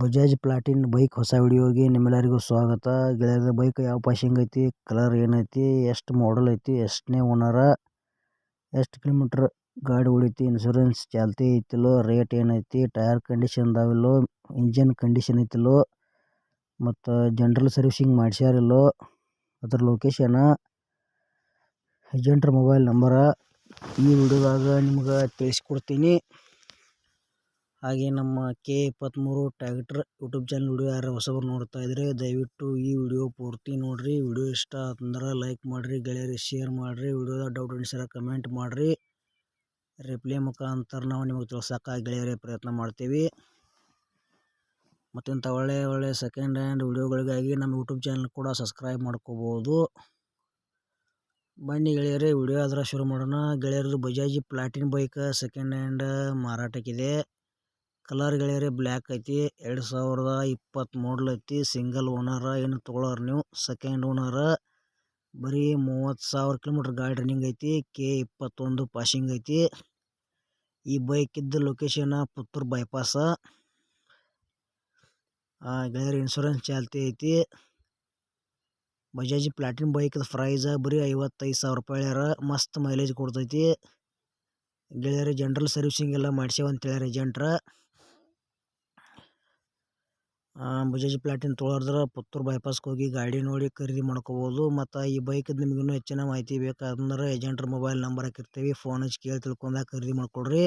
Bajaj Platina bike ಹೊಸ ವಿಡಿಯೋಗೆ ನಿಮ್ಮೆಲ್ಲರಿಗೂ ಸ್ವಾಗತ. ಗೆಳೆಯರ ಬೈಕ್ ಯಾವ ಪಾಸಿಂಗ್ ಐತಿ, ಕಲರ್ ಏನೈತಿ, ಎಷ್ಟು ಮಾಡಲ್ ಐತಿ, ಎಷ್ಟನೇ ಓನರ, ಎಷ್ಟು ಕಿಲೋಮೀಟ್ರ್ ಗಾಡಿ ಉಳಿತಿ, ಇನ್ಶೂರೆನ್ಸ್ ಚಾಲ್ತಿ ಐತಿಲ್ಲೋ, ರೇಟ್ ಏನೈತಿ, ಟೈರ್ ಕಂಡೀಷನ್ ಅದಾವಿಲ್ಲೋ, ಇಂಜನ್ ಕಂಡೀಷನ್ ಐತಿಲ್ಲೋ, ಮತ್ತು ಜನರಲ್ ಸರ್ವಿಸಿಂಗ್ ಮಾಡ್ಸ್ಯಾರಿಲ್ಲೋ, ಅದ್ರ ಲೊಕೇಶನ, ಏಜೆಂಟ್ರ ಮೊಬೈಲ್ ನಂಬರ ಈ ವಿಡಿಯೋದಾಗ ನಿಮ್ಗೆ ತಿಳಿಸ್ಕೊಡ್ತೀನಿ. ಹಾಗೆ ನಮ್ಮ K23 tractor YouTube channel video ಯಾರು ಹೊಸಬರು ನೋಡ್ತಾ ಇದ್ರೆ ದಯವಿಟ್ಟು ಈ ವಿಡಿಯೋ ಪೂರ್ತಿ ನೋಡ್ರಿ. ವಿಡಿಯೋ ಇಷ್ಟ ಅಂದ್ರೆ ಲೈಕ್ ಮಾಡಿರಿ, ಗೆಳೆಯರಿಗೆ ಶೇರ್ ಮಾಡಿರಿ, ವಿಡಿಯೋದ ಡೌಟ್ ಅನಿಸಿದ್ರೆ ಕಮೆಂಟ್ ಮಾಡಿರಿ. ರಿಪ್ಲೈ ಮುಖಾಂತರ ನಾವು ನಿಮಗೆ ತಿಳಿಸೋಕೆ ಗೆಳೆಯರೇ ಪ್ರಯತ್ನ ಮಾಡ್ತೀವಿ. ಮತ್ತು ಇಂಥ ಒಳ್ಳೆ ಸೆಕೆಂಡ್ ಹ್ಯಾಂಡ್ ವಿಡಿಯೋಗಳಿಗಾಗಿ ನಮ್ಮ ಯೂಟ್ಯೂಬ್ ಚಾನಲ್ ಕೂಡ ಸಬ್ಸ್ಕ್ರೈಬ್ ಮಾಡ್ಕೋಬೋದು. ಬನ್ನಿ ಗೆಳೆಯರೇ ವಿಡಿಯೋ ಆದ್ರೆ ಶುರು ಮಾಡೋಣ. ಗೆಳೆಯರದು Bajaj Platina bike second hand ಮಾರಾಟಕ್ಕಿದೆ. ಕಲರ್ ಗೆಳೆಯರೇ ಬ್ಲ್ಯಾಕ್ ಐತಿ, 2020 ಮಾಡಲ್ ಐತಿ, ಸಿಂಗಲ್ ಓನರ, ಏನು ತೊಗೊಳೋರು ನೀವು, ಸೆಕೆಂಡ್ ಓನರ, ಬರೀ 30,000 ಕಿಲೋಮೀಟ್ರ್ ಗಾಡಿ ರನ್ನಿಂಗ್ ಐತಿ, K21 ಪಾಸಿಂಗ್ ಐತಿ. ಈ ಬೈಕ್ ಇದ್ದ ಲೊಕೇಶನ್ ಪುತ್ತೂರು ಬೈಪಾಸ. ಗೆಳೆಯರ ಇನ್ಶೂರೆನ್ಸ್ ಚಾಲ್ತಿ ಐತಿ. ಬಜಾಜ್ ಪ್ಲಾಟಿನ ಬೈಕ್ದ ಪ್ರೈಸ್ ಬರೀ 55,000 ರೂಪಾಯಿ ಹೇಳ್ಯಾರ. ಮಸ್ತ್ ಮೈಲೇಜ್ ಕೊಡ್ತೈತಿ. ಗೆಳೆಯರ ಜನರಲ್ ಸರ್ವಿಸಿಂಗ್ ಎಲ್ಲ ಮಾಡ್ಸ್ಯಾವಂತ ಹೇಳ್ಯಾರ ಏಜೆಂಟ್ರ. ಬಜಾಜ್ ಪ್ಲಾಟಿನ ತೊಗೊಳೋದ್ರ ಪುತ್ತೂರು ಬೈಪಾಸ್ಗೆ ಹೋಗಿ ಗಾಡಿ ನೋಡಿ ಖರೀದಿ ಮಾಡ್ಕೋಬೋದು. ಮತ್ತು ಈ ಬೈಕದ್ದು ನಿಮ್ಗೆ ಇನ್ನೂ ಹೆಚ್ಚಿನ ಮಾಹಿತಿ ಬೇಕಾದ್ರೆ ಏಜೆಂಟ್ರ ಮೊಬೈಲ್ ನಂಬರ್ ಹಾಕಿರ್ತೀವಿ, ಫೋನ್ ಹಚ್ಚಿ ಕೇಳಿ ತಿಳ್ಕೊಂಡಾಗ ಖರೀದಿ ಮಾಡ್ಕೊಡ್ರಿ.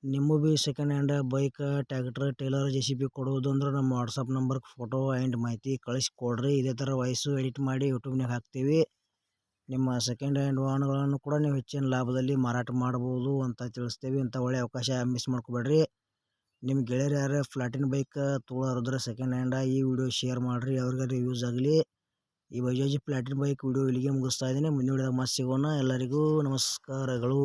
ನಿಮಗೂ ಭೀ second hand bike, tractor, trailer, JCB ಕೊಡೋದು ಅಂದ್ರೆ ನಮ್ಮ ವಾಟ್ಸಪ್ ನಂಬರ್ಗೆ ಫೋಟೋ ಆ್ಯಂಡ್ ಮಾಹಿತಿ ಕಳಿಸ್ಕೊಡ್ರಿ. ಇದೇ ಥರ ವಾಯ್ಸು ಎಡಿಟ್ ಮಾಡಿ ಯೂಟ್ಯೂಬ್ನಾಗ ಹಾಕ್ತೀವಿ. ನಿಮ್ಮ ಸೆಕೆಂಡ್ ಹ್ಯಾಂಡ್ ವಾಹನಗಳನ್ನು ಕೂಡ ನೀವು ಹೆಚ್ಚಿನ ಲಾಭದಲ್ಲಿ ಮಾರಾಟ ಮಾಡ್ಬೋದು ಅಂತ ತಿಳಿಸ್ತೇವೆ. ಇಂಥ ಒಳ್ಳೆಯ ಅವಕಾಶ ಮಿಸ್ ಮಾಡ್ಕೊಬೇಡ್ರಿ. ನಿಮ್ಮ ಗೆಳೆಯರು ಯಾರೇ ಪ್ಲಾಟಿನ ಬೈಕ್ ತೊಗೊಳೋರಿದ್ರೆ ಸೆಕೆಂಡ್ ಹ್ಯಾಂಡ ಈ ವಿಡಿಯೋ ಶೇರ್ ಮಾಡಿರಿ, ಅವ್ರಿಗಾರು ಯೂಸ್ ಆಗಲಿ. ಈ ಬಜಾಜ್ ಪ್ಲಾಟಿನ ಬೈಕ್ ವಿಡಿಯೋ ಇಲ್ಲಿಗೆ ಮುಗಿಸ್ತಾ ಇದ್ದೀನಿ. ಮುಂದಿನ ವಿಡಿಯೋದಾಗ ಮತ್ತೆ ಸಿಗೋಣ. ಎಲ್ಲರಿಗೂ ನಮಸ್ಕಾರಗಳು.